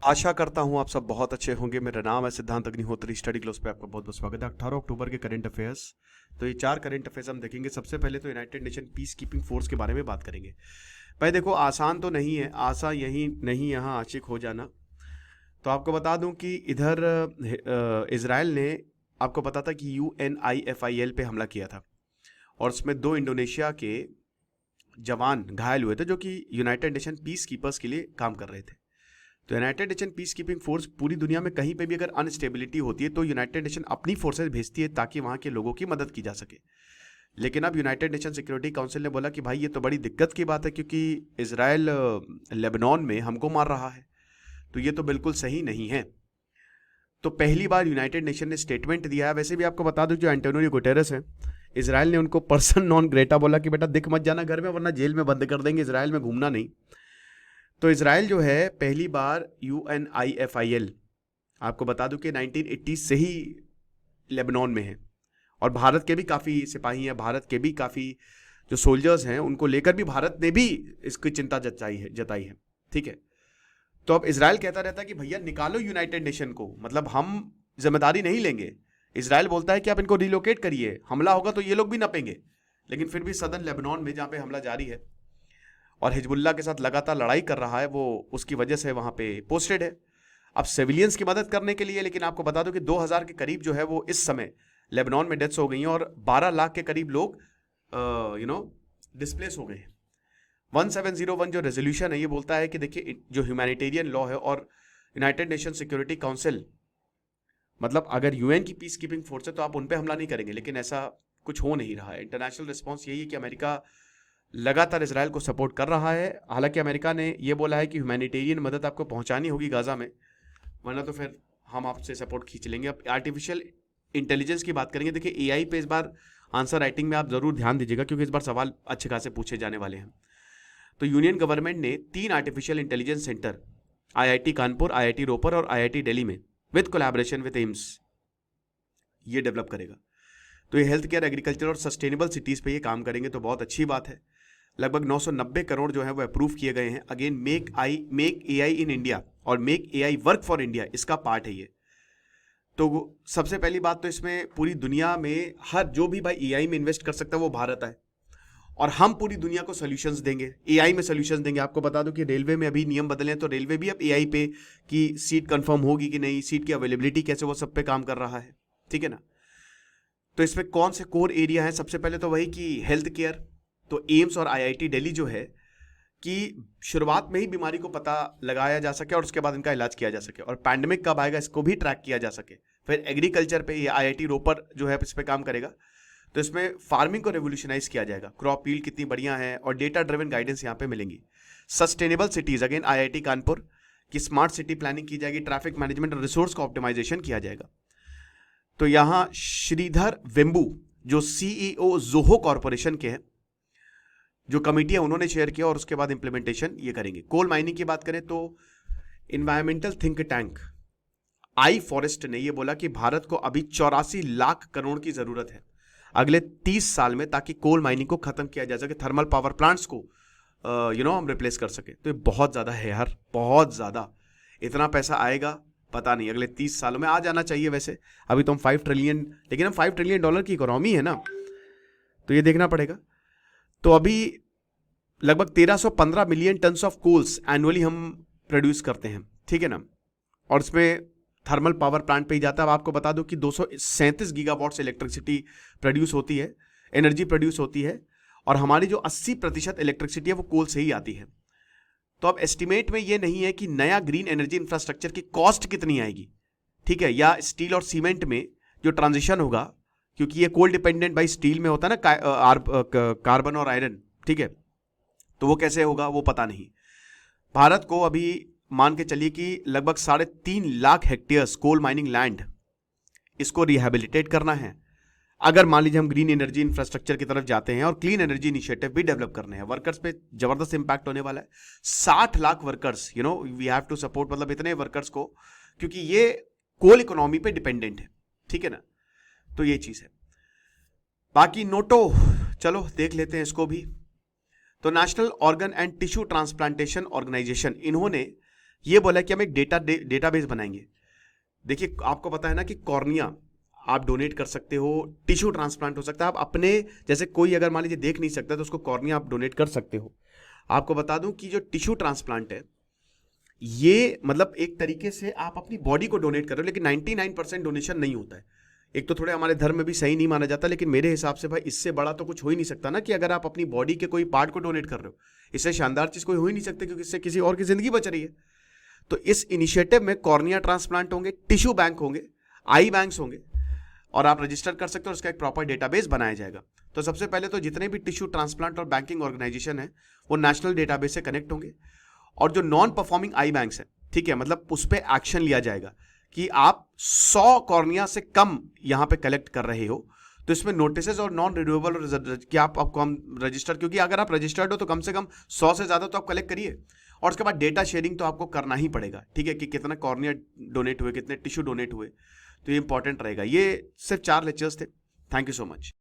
आशा करता हूँ आप सब बहुत अच्छे होंगे। मेरा नाम है सिद्धांत अग्निहोत्री। स्टडी क्लोज पे आपका बहुत बहुत स्वागत है। 18 अक्टूबर के करंट अफेयर्स। तो ये 4 करंट अफेयर्स हम देखेंगे। सबसे पहले तो United nation peace keeping force के बारे में बात करेंगे। भाई देखो, आसान तो नहीं है, आशा यही नहीं यहाँ आशिक हो जाना। तो आपको बता दूं कि इधर इसराइल ने, आपको पता था कि UNIFIL पे हमला किया था और उसमें 2 इंडोनेशिया के जवान घायल हुए थे जो कि यूनाइटेड नेशन पीस कीपर्स के लिए काम कर रहे थे। तो United nation peace keeping force पूरी दुनिया में कहीं पे भी अगर अनस्टेबिलिटी होती है तो यूनाइटेड नेशन अपनी फोर्सेज भेजती है ताकि वहां के लोगों की मदद की जा सके। लेकिन अब यूनाइटेड नेशन सिक्योरिटी काउंसिल ने बोला कि भाई ये तो बड़ी दिक्कत की बात है, क्योंकि इसराइल लेबनान में हमको मार रहा है, तो ये तो बिल्कुल सही नहीं है। तो पहली बार यूनाइटेड नेशन ने स्टेटमेंट दिया है। वैसे भी आपको बता दूं, जो एंटोनियो गुटेरेस है, इसराइल ने उनको पर्सन नॉन ग्रेटा बोला कि बेटा दिख मत जाना घर में, वरना जेल में बंद कर देंगे, इसराइल में घूमना नहीं। तो इसराइल जो है पहली बार UNIFIL, आपको बता दूं कि 1980 से ही लेबनान में है और भारत के भी काफ़ी सिपाही हैं, भारत के भी काफ़ी जो सोल्जर्स हैं उनको लेकर भी भारत ने भी इसकी चिंता जताई है। ठीक है। तो अब इसराइल कहता रहता है कि भैया निकालो यूनाइटेड नेशन को, मतलब हम जिम्मेदारी नहीं लेंगे। इसराइल बोलता है कि आप इनको रिलोकेट करिए, हमला होगा तो ये लोग भी नपेंगे। लेकिन फिर भी सदन लेबनान में जहाँ पे हमला जारी है और हिजबुल्लाह के साथ लगातार लड़ाई कर रहा है, वो उसकी वजह से वहां पे पोस्टेड है अब सिविलियंस की मदद करने के लिए। लेकिन आपको बता दो कि 2000 के करीब जो है वो इस समय लेबनान में डेथ्स हो गई हैं और 12 लाख के करीब लोग डिस्प्लेस हो गए हैं। 1701 जो रेजोल्यूशन है ये बोलता है कि देखिए, जो ह्यूमैनिटेरियन लॉ है और यूनाइटेड नेशन सिक्योरिटी काउंसिल, मतलब अगर यूएन की पीस कीपिंग फोर्स है तो आप उन पर हमला नहीं करेंगे, लेकिन ऐसा कुछ हो नहीं रहा है। इंटरनेशनल रिस्पॉन्स यही है कि अमेरिका लगातार इसराइल को सपोर्ट कर रहा है। हालांकि अमेरिका ने यह बोला है कि ह्यूमैनिटेरियन मदद आपको पहुंचानी होगी गाजा में, वरना तो फिर हम आपसे सपोर्ट खींच लेंगे। अब आर्टिफिशियल इंटेलिजेंस की बात करेंगे। देखिए, एआई पे इस बार आंसर राइटिंग में आप जरूर ध्यान दीजिएगा, क्योंकि इस बार सवाल अच्छे खासे पूछे जाने वाले हैं। तो यूनियन गवर्नमेंट ने 3 artificial intelligence centre IIT Kanpur, IIT Ropar और IIT दिल्ली में विद कोलैबोरेशन विद एम्स ये डेवलप करेगा। तो ये हेल्थ केयर, एग्रीकल्चर और सस्टेनेबल सिटीज पे ये काम करेंगे, तो बहुत अच्छी बात है। लगभग 990 करोड़ जो है वो अप्रूव किए गए हैं। Again make AI in India और make AI work for India, इसका पार्ट है ये। तो सबसे पहली बात तो इसमें पूरी दुनिया में हर जो भी भाई AI में इन्वेस्ट कर सकता है वो भारत है, और हम पूरी दुनिया को सोल्यूशंस देंगे, AI में सोल्यूशंस देंगे। आपको बता दूं कि रेलवे में अभी नियम बदले हैं, तो रेलवे भी अब AI पे कि सीट कंफर्म होगी कि नहीं, सीट की अवेलेबिलिटी कैसे, वो सब पे काम कर रहा है। ठीक है ना। तो इसमें कौन से कोर एरिया है? सबसे पहले तो वही कि हेल्थ केयर। तो एम्स और IIT दिल्ली जो है कि शुरुआत में ही बीमारी को पता लगाया जा सके और उसके बाद इनका इलाज किया जा सके, और पैंडेमिक कब आएगा इसको भी ट्रैक किया जा सके। फिर एग्रीकल्चर पे ये IIT रोपर जो है इस पे काम करेगा। तो इसमें फार्मिंग को रेवोल्यूशनाइज किया जाएगा, क्रॉप यील्ड कितनी बढ़िया है और डेटा ड्रिवन गाइडेंस यहाँ पे मिलेंगी। Sustainable cities, again IIT Kanpur की स्मार्ट सिटी प्लानिंग की जाएगी, ट्रैफिक मैनेजमेंट और रिसोर्स का ऑप्टिमाइजेशन किया जाएगा। तो यहां श्रीधर वेम्बू जो CEO जोहो कॉर्पोरेशन के हैं, जो कमिटी है उन्होंने शेयर किया और उसके बाद इंप्लीमेंटेशन ये करेंगे। कोल माइनिंग की बात करें तो इन्वायरमेंटल थिंक टैंक आई फॉरेस्ट ने ये बोला कि भारत को अभी 84 लाख करोड़ की जरूरत है अगले 30 साल में, ताकि कोल माइनिंग को खत्म किया जा सके, थर्मल पावर प्लांट्स को हम रिप्लेस कर सके। तो ये बहुत ज्यादा है यार, बहुत ज्यादा। इतना पैसा आएगा पता नहीं, अगले 30 सालों में आ जाना चाहिए। वैसे अभी तो हम 5 ट्रिलियन, लेकिन हम $5 ट्रिलियन की इकोनॉमी है ना, तो ये देखना पड़ेगा। तो अभी लगभग 1315 million tons of coals annually हम प्रोड्यूस करते हैं। ठीक है ना। और इसमें थर्मल पावर प्लांट पे ही जाता है। अब आपको बता दूं कि 237 गीगावाट से इलेक्ट्रिसिटी प्रोड्यूस होती है, एनर्जी प्रोड्यूस होती है, और हमारी जो 80% इलेक्ट्रिसिटी है वो कोल से ही आती है। तो अब एस्टिमेट में ये नहीं है कि नया ग्रीन एनर्जी इंफ्रास्ट्रक्चर की कॉस्ट कितनी आएगी, ठीक है, या स्टील और सीमेंट में जो ट्रांजिशन होगा, क्योंकि ये कोल डिपेंडेंट बाई स्टील में होता है ना, कार्बन और आयरन। ठीक है। तो वो कैसे होगा वो पता नहीं। भारत को अभी मान के चलिए कि लगभग 3.5 lakh hectares coal mining land, इसको रिहेबिलिटेट करना है। अगर मान लीजिए हम ग्रीन एनर्जी इंफ्रास्ट्रक्चर की तरफ जाते हैं और क्लीन एनर्जी इनिशिएटिव भी डेवलप करने हैं, वर्कर्स पे जबरदस्त इंपैक्ट होने वाला है। 60 lakh workers, we have to support, मतलब इतने वर्कर्स को, क्योंकि ये कोल इकोनॉमी पे डिपेंडेंट है। ठीक है ना। तो ये चीज है। बाकी नोटो, चलो देख लेते हैं इसको भी। तो national organ and tissue transplantation organisation, इन्होंने ये बोला कि हम एक डेटाबेस बनाएंगे। देखिए आपको पता है ना कि कॉर्निया आप डोनेट कर सकते हो, टिश्यू ट्रांसप्लांट हो सकता है, आप अपने जैसे कोई अगर मान लीजिए देख नहीं सकता तो उसको कॉर्निया आप डोनेट कर सकते हो। आपको बता दूं कि जो टिश्यू ट्रांसप्लांट है ये मतलब एक तरीके से आप अपनी बॉडी को डोनेट कर रहे हो, लेकिन 99% डोनेशन नहीं होता है। एक तो थोड़े हमारे धर्म में भी सही नहीं माना जाता, लेकिन मेरे हिसाब से भाई इससे बड़ा तो कुछ हो ही नहीं सकता ना कि अगर आप अपनी बॉडी के कोई पार्ट को डोनेट कर रहे हो, इससे शानदार चीज कोई हो ही नहीं सकती, क्योंकि इससे किसी और की जिंदगी बच रही है। तो इस इनिशिएटिव में कॉर्निया ट्रांसप्लांट होंगे, टिश्यू बैंक होंगे, आई बैंक्स होंगे, और आप रजिस्टर कर सकते हो, उसका एक प्रॉपर डेटाबेस बनाया जाएगा। तो सबसे पहले तो जितने भी टिश्यू ट्रांसप्लांट और बैंकिंग ऑर्गेनाइजेशन है वो नेशनल डेटाबेस से कनेक्ट होंगे, और जो नॉन परफॉर्मिंग आई बैंक्स है, ठीक है, मतलब उस पर एक्शन लिया जाएगा कि आप 100 कॉर्निया से कम यहां पे कलेक्ट कर रहे हो तो इसमें नोटिसेस और नॉन रिन्यूएबल कि आपको हम रजिस्टर, क्योंकि अगर आप रजिस्टर्ड हो तो कम से कम 100 से ज्यादा तो आप कलेक्ट करिए, और उसके बाद डेटा शेयरिंग तो आपको करना ही पड़ेगा, ठीक है, कि कितना कॉर्निया डोनेट हुए, कितने टिश्यू डोनेट हुए, तो ये इंपॉर्टेंट रहेगा। ये सिर्फ 4 लेक्चर्स थे। Thank you so much.